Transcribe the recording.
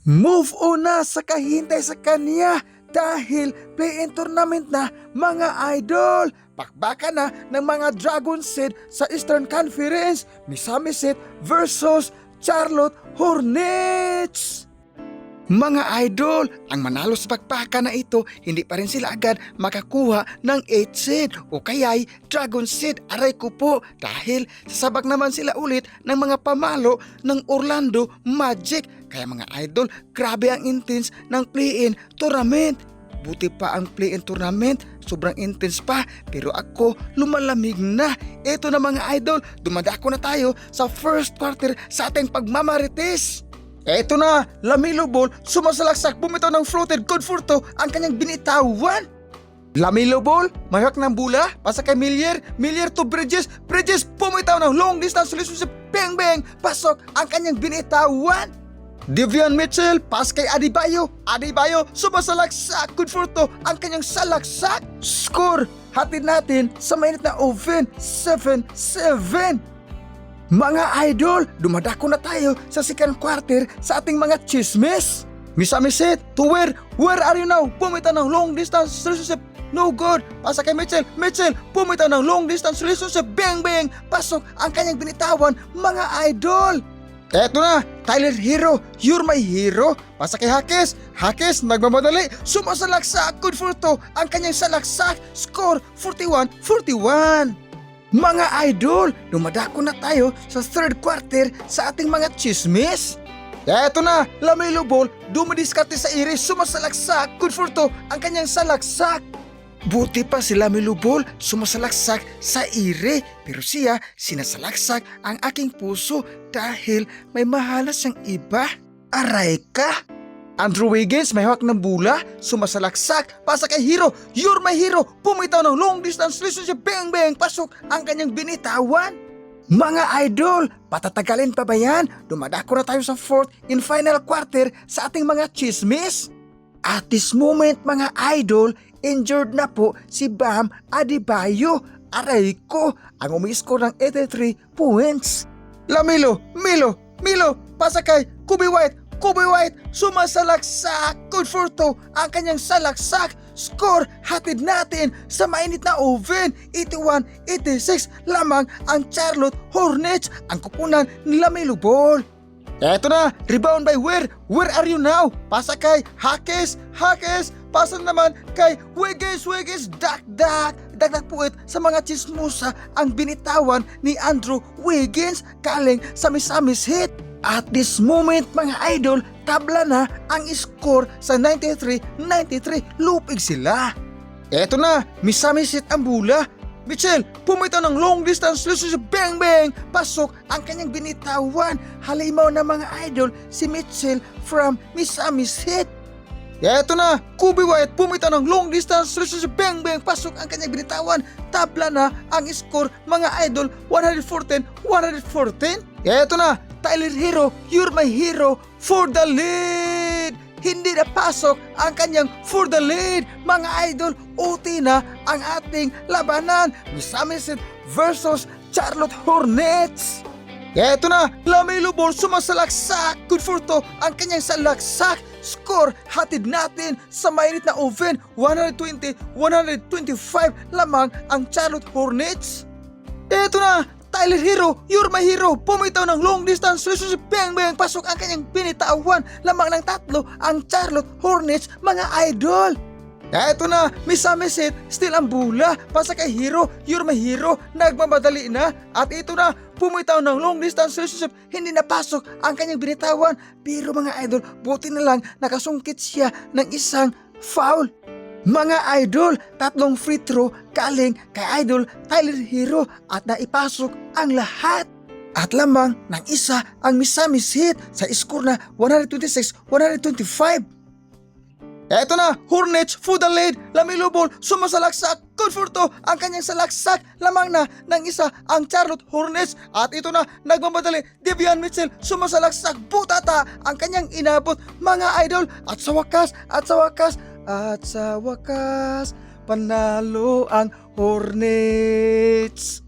Move on na sa kahintay sa kanya dahil play-in tournament na mga idol. Bakbakan na ng mga Dragon Seed sa Eastern Conference, Misamis Seed versus Charlotte Hornets. Mga idol, ang manalo sa bakbakan na ito, hindi pa rin sila agad makakuha ng 8 seed o kaya'y Dragon Seed. Aray ko po, dahil sasabak naman sila ulit ng mga pamalo ng Orlando Magic. Kaya mga idol, grabe ang intense ng play-in tournament. Buti pa ang play-in tournament, sobrang intense pa, pero ako lumalamig na. Ito na mga idol, dumadako na tayo sa first quarter sa ating pagmamarites. Eto na, Lamelo Ball, sumasalaksak, bumitaw ng floated code for to ang kanyang binitawan. Lamelo Ball, mahawak ng bula, pasa kay Millier to Bridges, bumitaw ng long distance relationship, bang bang, pasok ang kanyang binitawan. Devian Mitchell, pas kay Adebayo, sumasalaksak, good for to ang kanyang salaksak. Score, hatid natin sa mainit na oven, 7-7. Mga idol, dumadako na tayo sa second quarter sa ating mga chismis. Misamis Seed, to where are you now? Pumita ng long distance relationship, no good. Pasa kay Mitchell, pumita ng long distance relationship, bang bang, pasok ang kanyang binitawan, mga idol. Eto na, Tyler Hero, you're my hero. Pasa kay Hakes, nagmamadali, sumasalaksak, good for to ang kanyang salaksak, score 41-41. Mga idol, dumadako na tayo sa third quarter sa ating mga chismis. Eto na, Lamelo Ball, dumadiskarte sa iris, sumasalaksak, good for to ang kanyang salaksak. Buti pa si Lamelo Ball, sumasalaksak sa ire, pero siya sinasalaksak ang aking puso dahil may mahalas siyang iba. Aray ka! Andrew Wiggins, may hawak ng bula, sumasalaksak, pasa kay Hero, you're my hero, pumitaw ng long distance relationship, bang bang, pasok ang kanyang binitawan. Mga idol, patatagalin pa ba yan? Dumadako na tayo sa fourth and final quarter sa ating mga chismis. At this moment mga idol, injured na po si Bam Adebayo. Aray ko, ang umiscore ng 83 points. Lamelo, pasa kay Kobe White, sumasalaksak, good for to ang kanyang salaksak. Score, hatid natin sa mainit na oven, 81-86 lamang ang Charlotte Hornets, ang kupunan ni Lamelo Ball. Eto na, rebound by where are you now? Pasa kay Hakes, pasa naman kay Wiggins, dakdak puwet sa mga chismosa ang binitawan ni Andrew Wiggins galing sa Misamis Heat. At this moment mga idol, tabla na ang score sa 93-93, lupig sila. Eto na, Misamis Heat ang bula. Mitchell, pumitaw ng long distance relationship, bang bang, pasok ang kanyang binitawan. Halimaw na mga idol si Mitchell from Misamis Heat. Eto na, Kobe White, pumitaw ng long distance relationship, bang bang, pasok ang kanyang binitawan. Tabla na ang score mga idol, 114-114. Eto na, Tyler Hero, you're my hero, for the lead. Hindi na pasok ang kanyang for the lead. Mga idol, uti na ang ating labanan. Misamis Heat versus Charlotte Hornets. Eto na, Lamelo Ball, sumasalaksak, good for to ang kanyang salaksak. Score, hatid natin sa mainit na oven, 120-125 lamang ang Charlotte Hornets. Eto na, Tyler Hero, you're my hero, pumitaw ng long distance relationship, bang bang, pasok ang kanyang binitawan, lamang ng tatlo ang Charlotte Hornets, mga idol. Eto na, Misamis Heat, still ang bula, pasa kay Hero, you're my hero, nagmamadali na. At ito na, pumitaw ng long distance relationship, hindi napasok ang kanyang binitawan, pero mga idol, buti na lang nakasungkit siya ng isang foul. Mga idol, tatlong free throw galing kay idol Tyler Hero at naipasok ang lahat. At lamang ng isa ang Misamis Heat sa score na 126-125. Eto na, Hornets for the lead, Lamelo Ball, sumasalaksak, good for to ang kanyang salaksak, lamang na ng isa ang Charlotte Hornets. At ito na, nagmamadali, Devian Mitchell, sumasalaksak, butata ang kanyang inabot, mga idol. At sa wakas, panalo ang Hornets.